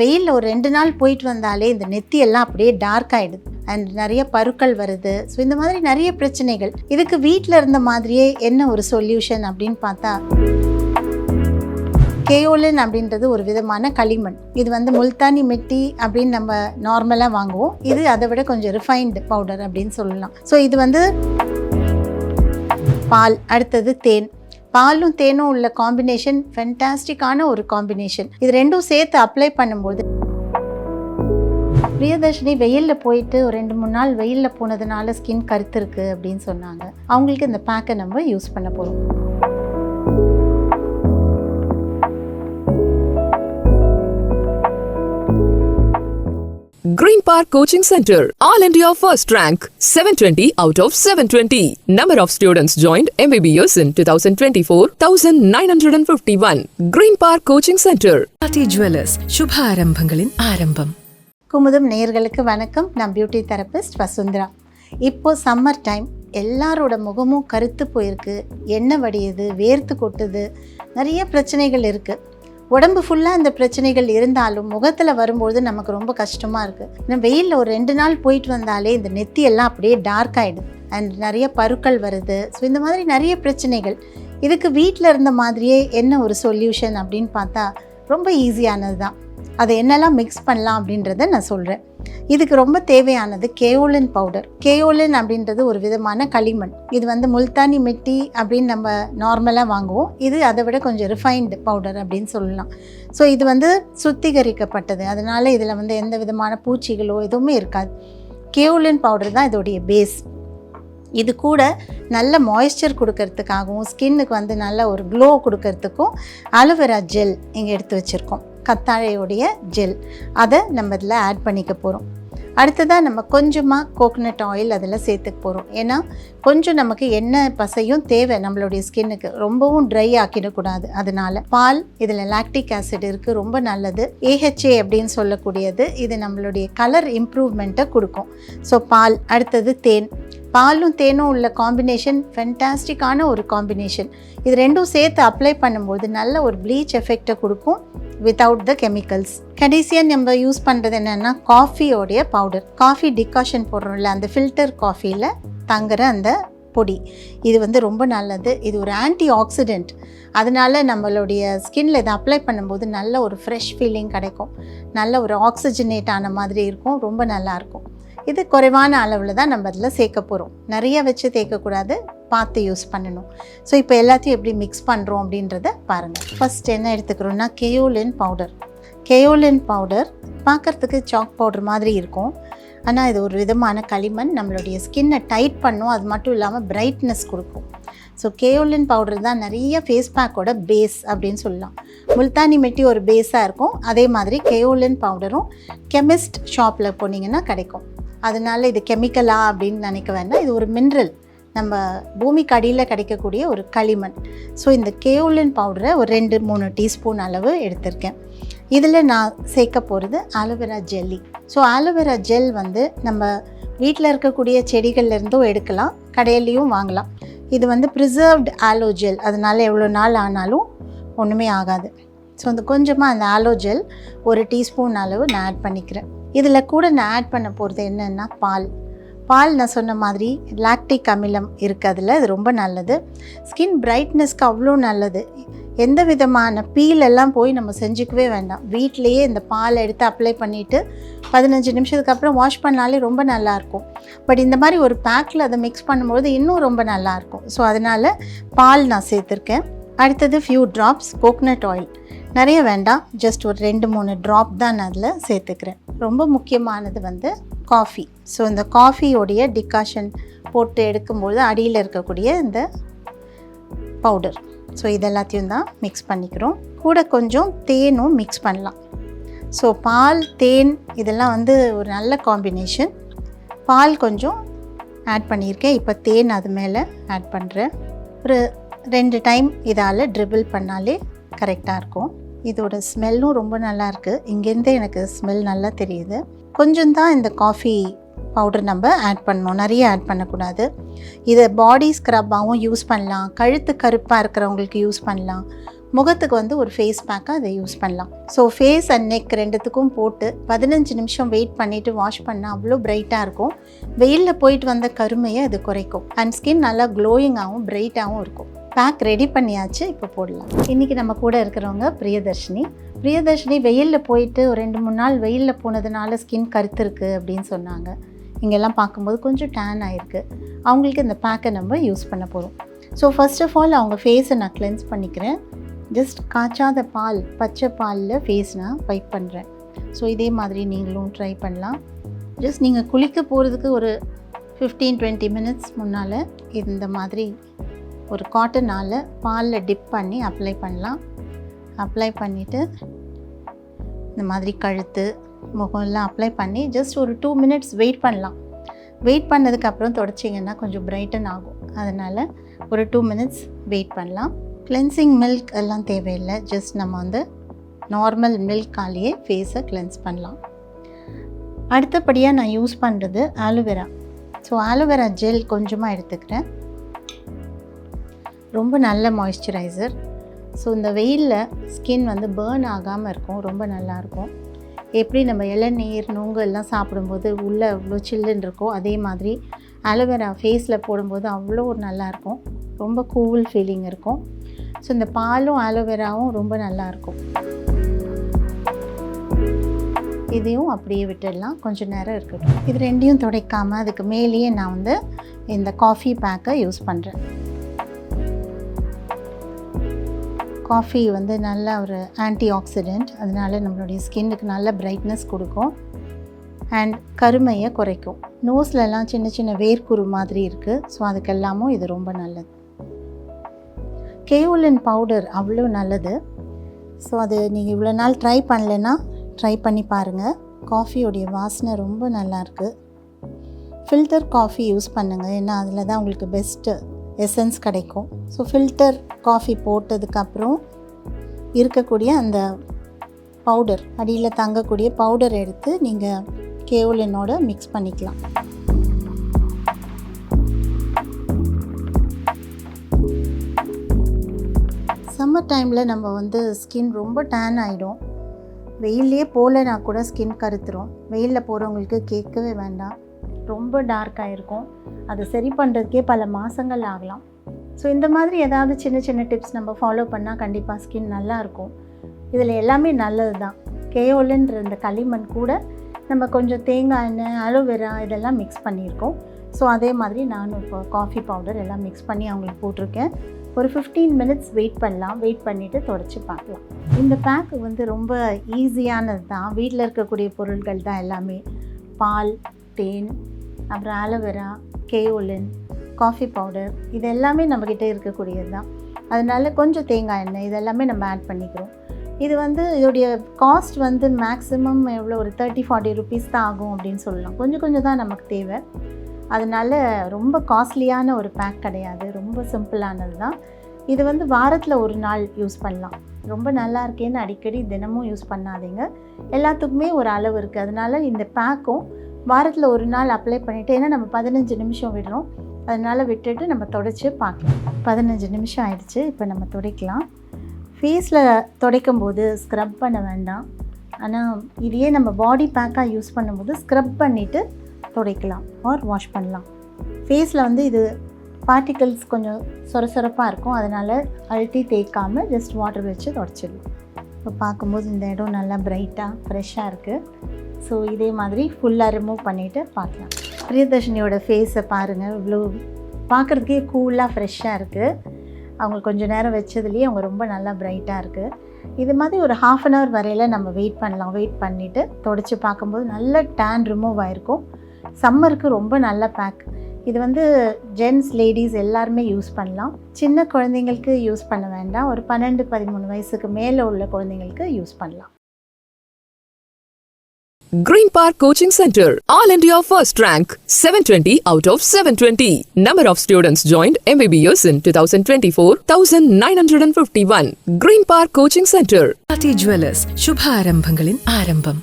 வெயிலில் ஒரு 2 நாள் போயிட்டு வந்தாலே இந்த நெத்தி எல்லாம் அப்படியே டார்க் ஆகிடுது அண்ட் நிறைய பருக்கள் வருது. ஸோ இந்த மாதிரி நிறைய பிரச்சனைகள். இதுக்கு வீட்டில் இருந்த மாதிரியே என்ன ஒரு சொல்யூஷன் அப்படின்னு பார்த்தா, கேயோலின் அப்படின்றது ஒரு விதமான களிமண். இது முல்தானி மெட்டி அப்படின்னு நம்ம நார்மலாக வாங்குவோம். இது அதை விட கொஞ்சம் ரிஃபைன்டு பவுடர் அப்படின்னு சொல்லலாம். ஸோ இது பால், அடுத்தது தேன். பாலும் தேனும் உள்ள காம்பினேஷன் ஃபென்டாஸ்டிக்கான ஒரு காம்பினேஷன். இது ரெண்டும் சேர்த்து அப்ளை பண்ணும்போது, பிரியதர்ஷினி வெயிலில் போயிட்டு ஒரு 2-3 நாள் வெயிலில் போனதுனால ஸ்கின் கருத்துருக்கு அப்படின்னு சொன்னாங்க. அவங்களுக்கு இந்த பேக்கை நம்ம யூஸ் பண்ண போகிறோம். Green Park Coaching Center, All India First Rank, 720 out of 720. Number of students joined MBBS in 2024, 1951. Green Park Coaching Center. Ati Jewelers, Shubha Arambhangalin Arambam. Kumudam நேயர்களுக்கு வணக்கம். நான் பியூட்டி தெரபிஸ்ட் வசுந்தரா. இப்போ சம்மர் டைம், எல்லாரோட முகமும் கருத்து போயிருக்கு, எண்ணெய் வடியுது, வேர்த்து கொட்டுது, நிறைய பிரச்சனைகள் இருக்குது. உடம்பு ஃபுல்லாக இந்த பிரச்சனைகள் இருந்தாலும் முகத்தில் வரும்போது நமக்கு ரொம்ப கஷ்டமாக இருக்குது. ஏன்னா வெயிலில் ஒரு 2 நாள் போயிட்டு வந்தாலே இந்த நெத்தி எல்லாம் அப்படியே டார்க் ஆகிடுது அண்ட் நிறைய பருக்கள் வருது. ஸோ இந்த மாதிரி நிறைய பிரச்சனைகள். இதுக்கு வீட்டில் இருந்த மாதிரியே என்ன ஒரு சொல்யூஷன் அப்படின்னு பார்த்தா, ரொம்ப ஈஸியானது தான். அதை என்னெல்லாம் மிக்ஸ் பண்ணலாம் அப்படின்றத நான் சொல்கிறேன். இதுக்கு ரொம்ப தேவையானது கேயோலின் பவுடர். கேயோலின் அப்படின்றது ஒரு விதமான களிமண். இது முல்தானி மெட்டி அப்படின்னு நம்ம நார்மலாக வாங்குவோம். இது அதை விட கொஞ்சம் ரிஃபைன்டு பவுடர் அப்படின்னு சொல்லலாம். ஸோ இது சுத்திகரிக்கப்பட்டது. அதனால் இதில் எந்த விதமான பூச்சிகளோ எதுவுமே இருக்காது. கேயோலின் பவுடர் தான் இதோடைய பேஸ். இது கூட நல்ல மாய்ஸ்சர் கொடுக்கறதுக்காகவும் ஸ்கின்னுக்கு நல்ல ஒரு க்ளோ கொடுக்கறதுக்கும் ஆலோவேரா ஜெல் இங்கே எடுத்து வச்சுருக்கோம். கத்தாழையோடைய ஜெல், அதை நம்ம இதில் ஆட் பண்ணிக்க போகிறோம். அடுத்ததாக நம்ம கொஞ்சமாக கோகனட் ஆயில் அதில் சேர்த்துக்க போகிறோம். ஏன்னா கொஞ்சம் நமக்கு எண்ணெய் பசையும் தேவை நம்மளுடைய ஸ்கின்னுக்கு, ரொம்பவும் ட்ரை ஆக்கிடக்கூடாது. அதனால் பால், இதில் லாக்டிக் ஆசிட் இருக்குது, ரொம்ப நல்லது. AHA அப்படின்னு சொல்லக்கூடியது, இது நம்மளுடைய கலர் இம்ப்ரூவ்மெண்ட்டை கொடுக்கும். ஸோ பால், அடுத்தது தேன். பாலும் தேனும் உள்ள காம்பினேஷன் ஃபென்டாஸ்டிக்கான ஒரு காம்பினேஷன். இது ரெண்டும் சேர்த்து அப்ளை பண்ணும்போது நல்ல ஒரு ப்ளீச் எஃபெக்டை கொடுக்கும் வித்தவுட் த கெமிக்கல்ஸ். கடைசியாக நம்ம யூஸ் பண்ணுறது என்னென்னா காஃபியோடைய பவுடர். காஃபி டிகாஷன் போடுறோம்ல, அந்த ஃபில்டர் காஃபியில் தங்குற அந்த பொடி, இது ரொம்ப நல்லது. இது ஒரு ஆன்டி ஆக்சிடெண்ட். அதனால நம்மளுடைய ஸ்கின்ல இதை அப்ளை பண்ணும்போது நல்ல ஒரு ஃப்ரெஷ் ஃபீலிங் கிடைக்கும், நல்ல ஒரு ஆக்சிஜனேட் ஆன மாதிரி இருக்கும், ரொம்ப நல்லாயிருக்கும். இது குறைவான அளவில் தான் நம்ம அதில் சேர்க்க போகிறோம். நிறைய வச்சு தேய்க்கக்கூடாது, பார்த்து யூஸ் பண்ணணும். ஸோ இப்போ எல்லாத்தையும் எப்படி மிக்ஸ் பண்ணுறோம் அப்படின்றத பாருங்கள். ஃபஸ்ட் என்ன எடுத்துக்கிறோன்னா, கேயோலின் பவுடர். கேயோலின் பவுடர் பார்க்குறதுக்கு சாக் பவுடர் மாதிரி இருக்கும், ஆனால் இது ஒரு விதமான களிமண். நம்மளுடைய ஸ்கின்னை டைட் பண்ணும், அது மட்டும் இல்லாமல் பிரைட்னஸ் கொடுக்கும். ஸோ கேயோலின் பவுடர் தான் நிறைய ஃபேஸ் பேக்கோட பேஸ் அப்படின்னு சொல்லலாம். முல்தானி மெட்டி ஒரு பேஸாக இருக்கும், அதே மாதிரி கேயோலின் பவுடரும் கெமிஸ்ட் ஷாப்பில் போனீங்கன்னா கிடைக்கும். அதனால் இது கெமிக்கலா அப்படின்னு நினைக்க வேண்டாம். இது ஒரு மினரல், நம்ம பூமிக்கு அடியில் கிடைக்கக்கூடிய ஒரு களிமண். ஸோ இந்த கேயோலின் பவுடரை ஒரு 2-3 டீஸ்பூன் அளவு எடுத்திருக்கேன். இதில் நான் சேர்க்க போகிறது aloe vera jelly. So aloe vera gel நம்ம வீட்டில் இருக்கக்கூடிய செடிகள்லேருந்தும் எடுக்கலாம், கடையிலையும் வாங்கலாம். இது ப்ரிசர்வ்டு ஆலோ ஜெல், அதனால் எவ்வளோ நாள் ஆனாலும் ஒன்றுமே ஆகாது. ஸோ கொஞ்சமாக அந்த ஆலோ ஜெல் ஒரு டீஸ்பூன் அளவு நான் ஆட் பண்ணிக்கிறேன். இதில் கூட நான் ஆட் பண்ண போகிறது என்னென்னா பால். பால் நான் சொன்ன மாதிரி லாக்டிக் அமிலம் இருக்குது அதில், அது ரொம்ப நல்லது. ஸ்கின் பிரைட்னஸ்க்கு அவ்வளோ நல்லது. எந்த விதமான பீலெல்லாம் போய் நம்ம செஞ்சுக்கவே வேண்டாம். வீட்டிலையே இந்த பால் எடுத்து அப்ளை பண்ணிவிட்டு 15 நிமிஷத்துக்கு அப்புறம் வாஷ் பண்ணாலே ரொம்ப நல்லாயிருக்கும். பட் இந்த மாதிரி ஒரு பேக்கில் அதை மிக்ஸ் பண்ணும்போது இன்னும் ரொம்ப நல்லாயிருக்கும். ஸோ அதனால் பால் நான் சேர்த்துருக்கேன். அடுத்தது ஃபியூ ட்ராப்ஸ் கோகனட் ஆயில். நிறைய வேண்டாம், ஜஸ்ட் ஒரு 2-3 ட்ராப் தான் நான் அதில் சேர்த்துக்கிறேன். ரொம்ப முக்கியமானது காஃபி. ஸோ இந்த காஃபியோடைய டிகாஷன் போட்டு எடுக்கும்போது அடியில் இருக்கக்கூடிய இந்த பவுடர், ஸோ இதெல்லாத்தையும் தான் மிக்ஸ் பண்ணிக்கிறோம். கூட கொஞ்சம் தேனும் மிக்ஸ் பண்ணலாம். ஸோ பால், தேன் இதெல்லாம் ஒரு நல்ல காம்பினேஷன். பால் கொஞ்சம் ஆட் பண்ணியிருக்கேன், இப்போ தேன் அது மேலே ஆட் பண்ணுறேன். ஒரு 2 டைம் இதால் ட்ரிபிள் பண்ணாலே கரெக்டாக இருக்கும். இதோட ஸ்மெல்லும் ரொம்ப நல்லாயிருக்கு, இங்கேருந்தே எனக்கு ஸ்மெல் நல்லா தெரியுது. கொஞ்சம் தான் இந்த காஃபி பவுடர் நம்ம ஆட் பண்ணணும், நிறைய ஆட் பண்ணக்கூடாது. இதை பாடி ஸ்க்ரப்பாகவும் யூஸ் பண்ணலாம், கழுத்து கருப்பாக இருக்கிறவங்களுக்கு யூஸ் பண்ணலாம், முகத்துக்கு வந்து ஒரு ஃபேஸ் பேக்காக அதை யூஸ் பண்ணலாம். ஸோ ஃபேஸ் அண்ட் நெக் ரெண்டுத்துக்கும் போட்டு 15 நிமிஷம் வெயிட் பண்ணிவிட்டு வாஷ் பண்ணால் அவ்வளோ பிரைட்டாக இருக்கும். வெயிலில் போயிட்டு வந்த கருமையை அது குறைக்கும் அண்ட் ஸ்கின் நல்லா க்ளோயிங்காகவும் பிரைட்டாகவும் இருக்கும். பேக் ரெடி பண்ணியாச்சு, இப்போ போடலாம். இன்றைக்கி நம்ம கூட இருக்கிறவங்க பிரியதர்ஷினி வெயிலில் போயிட்டு ஒரு 2-3 நாள் வெயிலில் போனதுனால ஸ்கின் கருத்துருக்கு அப்படின்னு சொன்னாங்க. இங்கெல்லாம் பார்க்கும்போது கொஞ்சம் டேன் ஆகிருக்கு. அவங்களுக்கு இந்த பேக்கை நம்ம யூஸ் பண்ண போகிறோம். ஸோ ஃபர்ஸ்ட் ஆஃப் ஆல் அவங்க ஃபேஸை நான் கிளென்ஸ் பண்ணிக்கிறேன். ஜஸ்ட் காய்ச்சாத பால், பச்சை பாலில் ஃபேஸ் நான் வைப் பண்ணுறேன். ஸோ இதே மாதிரி நீங்களும் ட்ரை பண்ணலாம். ஜஸ்ட் நீங்கள் குளிக்க போகிறதுக்கு ஒரு 15-20 மினிட்ஸ் முன்னால் இந்த மாதிரி ஒரு காட்டனால் பாலில் டிப் பண்ணி அப்ளை பண்ணலாம். அப்ளை பண்ணிவிட்டு இந்த மாதிரி கழுத்து, முகம்லாம் அப்ளை பண்ணி ஜஸ்ட் ஒரு 2 மினிட்ஸ் வெயிட் பண்ணலாம். வெயிட் பண்ணதுக்கப்புறம் தொடச்சிங்கன்னா கொஞ்சம் பிரைட்டன் ஆகும். அதனால் ஒரு 2 மினிட்ஸ் வெயிட் பண்ணலாம். கிளென்சிங் மில்க் எல்லாம் தேவையில்லை. ஜஸ்ட் நம்ம வந்து நார்மல் மில்காலேயே ஃபேஸை கிளென்ஸ் பண்ணலாம். அடுத்தபடியாக நான் யூஸ் பண்ணுறது ஆலோவேரா. ஸோ ஆலோவேரா ஜெல் கொஞ்சமாக எடுத்துக்கிறேன். ரொம்ப நல்ல மாய்ஸ்சரைசர். ஸோ இந்த வெயிலில் ஸ்கின் வந்து பேர்ன் ஆகாமல் இருக்கும், ரொம்ப நல்லாயிருக்கும். எப்படி நம்ம இளநீர், நுங்கு எல்லாம் சாப்பிடும்போது உள்ளே அவ்வளோ சில்லுன்னு இருக்கும், அதே மாதிரி ஆலோவேரா ஃபேஸில் போடும்போது அவ்வளோ ஒரு நல்லாயிருக்கும், ரொம்ப கூல் ஃபீலிங் இருக்கும். ஸோ இந்த பாலும் ஆலோவேராவும் ரொம்ப நல்லாயிருக்கும். இதையும் அப்படியே விட்டுடலாம், கொஞ்சம் நேரம் இருக்கட்டும். இது ரெண்டையும் துடைக்காமல் அதுக்கு மேலேயே நான் வந்து இந்த காஃபி பேக்கை யூஸ் பண்ணுறேன். காஃபி வந்து நல்ல ஒரு ஆன்டி ஆக்சிடெண்ட், அதனால நம்மளுடைய ஸ்கின்னுக்கு நல்ல பிரைட்னஸ் கொடுக்கும் அண்ட் கருமையை குறைக்கும். நோஸ்லலாம் சின்ன சின்ன வேர்க்குரு மாதிரி இருக்குது. ஸோ அதுக்கெல்லாமும் இது ரொம்ப நல்லது. கேஓலின் பவுடர் அவ்வளோ நல்லது. ஸோ அது நீங்கள் இவ்வளோ நாள் ட்ரை பண்ணலைன்னா ட்ரை பண்ணி பாருங்கள். காஃபியோடைய வாசனை ரொம்ப நல்லாயிருக்கு. ஃபில்டர் காஃபி யூஸ் பண்ணுங்கள், ஏன்னா அதில் தான் உங்களுக்கு பெஸ்ட்டு எசன்ஸ் கிடைக்கும். ஸோ ஃபில்டர் காஃபி போட்டதுக்கப்புறம் இருக்கக்கூடிய அந்த பவுடர், அடியில் தங்கக்கூடிய பவுடர் எடுத்து நீங்கள் கேஓலினோட மிக்ஸ் பண்ணிக்கலாம். சம்மர் டைமில் நம்ம வந்து ஸ்கின் ரொம்ப டேன் ஆகிடும். வெயிலே போகலனா கூட ஸ்கின் கருத்துரும். வெயிலில் போகிறவங்களுக்கு கேட்கவே வேண்டாம், ரொம்ப டார்க்காக இருக்கும். அதை சரி பண்ணுறதுக்கே பல மாதங்கள் ஆகலாம். ஸோ இந்த மாதிரி ஏதாவது சின்ன சின்ன டிப்ஸ் நம்ம ஃபாலோ பண்ணால் கண்டிப்பாக ஸ்கின் நல்லாயிருக்கும். இதில் எல்லாமே நல்லது தான். கேஓலின்ற இந்த களிமண் கூட நம்ம கொஞ்சம் தேங்காய் எண்ணெய், அலோவேரா இதெல்லாம் மிக்ஸ் பண்ணியிருக்கோம். ஸோ அதே மாதிரி நானும் இப்போ காஃபி பவுடர் எல்லாம் மிக்ஸ் பண்ணி அவங்களுக்கு போட்டிருக்கேன். ஒரு 15 மினிட்ஸ் வெயிட் பண்ணலாம். வெயிட் பண்ணிவிட்டு தொடச்சி பார்க்கலாம். இந்த பேக்கு வந்து ரொம்ப ஈஸியானது தான். வீட்டில் இருக்கக்கூடிய பொருட்கள் தான் எல்லாமே. பால், தேன், அப்புறம் ஆலோவேரா, கேஓலின், காஃபி பவுடர், இது எல்லாமே நம்மக்கிட்ட இருக்கக்கூடியது தான். அதனால கொஞ்சம் தேங்காய் எண்ணெய் இதெல்லாமே நம்ம ஆட் பண்ணிக்கிறோம். இது வந்து இதோடைய காஸ்ட் வந்து மேக்ஸிமம் எவ்வளோ ஒரு 30-40 ருபீஸ் தான் ஆகும் அப்படின்னு சொல்லலாம். கொஞ்சம் கொஞ்சம் தான் நமக்கு தேவை. அதனால் ரொம்ப காஸ்ட்லியான ஒரு பேக் கிடையாது, ரொம்ப சிம்பிளானது தான். இது வந்து வாரத்தில் ஒரு நாள் யூஸ் பண்ணலாம். ரொம்ப நல்லா இருக்கேன்னு அடிக்கடி தினமும் யூஸ் பண்ணாதீங்க. எல்லாத்துக்குமே ஒரு அளவு இருக்குது. அதனால் இந்த பேக்கும் வாரத்தில் ஒரு நாள் அப்ளை பண்ணிவிட்டு, ஏன்னா நம்ம 15 நிமிஷம் விடுறோம், அதனால் விட்டுட்டு நம்ம துடைச்சி பார்க்கலாம். 15 நிமிஷம் ஆயிடுச்சு. இப்போ நம்ம துடைக்கலாம். ஃபேஸில் துடைக்கும் போது ஸ்க்ரப் பண்ண வேண்டாம். ஆனால் இதையே நம்ம பாடி பேக்காக யூஸ் பண்ணும்போது ஸ்க்ரப் பண்ணிவிட்டு துடைக்கலாம் ஆர் வாஷ் பண்ணலாம். ஃபேஸில் வந்து இது பார்ட்டிகல்ஸ் கொஞ்சம் சொரசொரப்பாக இருக்கும், அதனால் அழுத்தி தேய்க்காமல் ஜஸ்ட் வாட்டர் வச்சு துடைச்சிடலாம். இப்போ பார்க்கும்போது இந்த இடம் நல்லா பிரைட்டாக ஃப்ரெஷ்ஷாக இருக்குது. ஸோ இதே மாதிரி ஃபுல்லாக ரிமூவ் பண்ணிவிட்டு பார்க்கலாம். பிரியதர்ஷினியோட ஃபேஸை பாருங்கள், இவ்வளோ பார்க்குறதுக்கே கூலாக ஃப்ரெஷ்ஷாக இருக்குது. அவங்க கொஞ்சம் நேரம் வச்சதுலேயே அவங்க ரொம்ப நல்லா பிரைட்டாக இருக்குது. இது மாதிரி ஒரு 1/2 அன் ஹவர் வரையில் நம்ம வெயிட் பண்ணலாம். வெயிட் பண்ணிவிட்டு தொடச்சி பார்க்கும்போது நல்ல டேன் ரிமூவ் ஆகிருக்கும். சம்மருக்கு ரொம்ப நல்ல பேக். இது வந்து ஜென்ஸ், லேடிஸ் எல்லாருமே யூஸ் பண்ணலாம். சின்ன குழந்தைங்களுக்கு யூஸ் பண்ண வேண்டாம். ஒரு 12-13 வயசுக்கு மேலே உள்ள குழந்தைங்களுக்கு யூஸ் பண்ணலாம். Green Park Coaching Center, All India First Rank, 720 out of 720. Number of students joined MBBS in 2024, 1951. Green Park Coaching Center. Jewelers, ശുഭാരംഭങ്ങളിൽ ആരംഭം.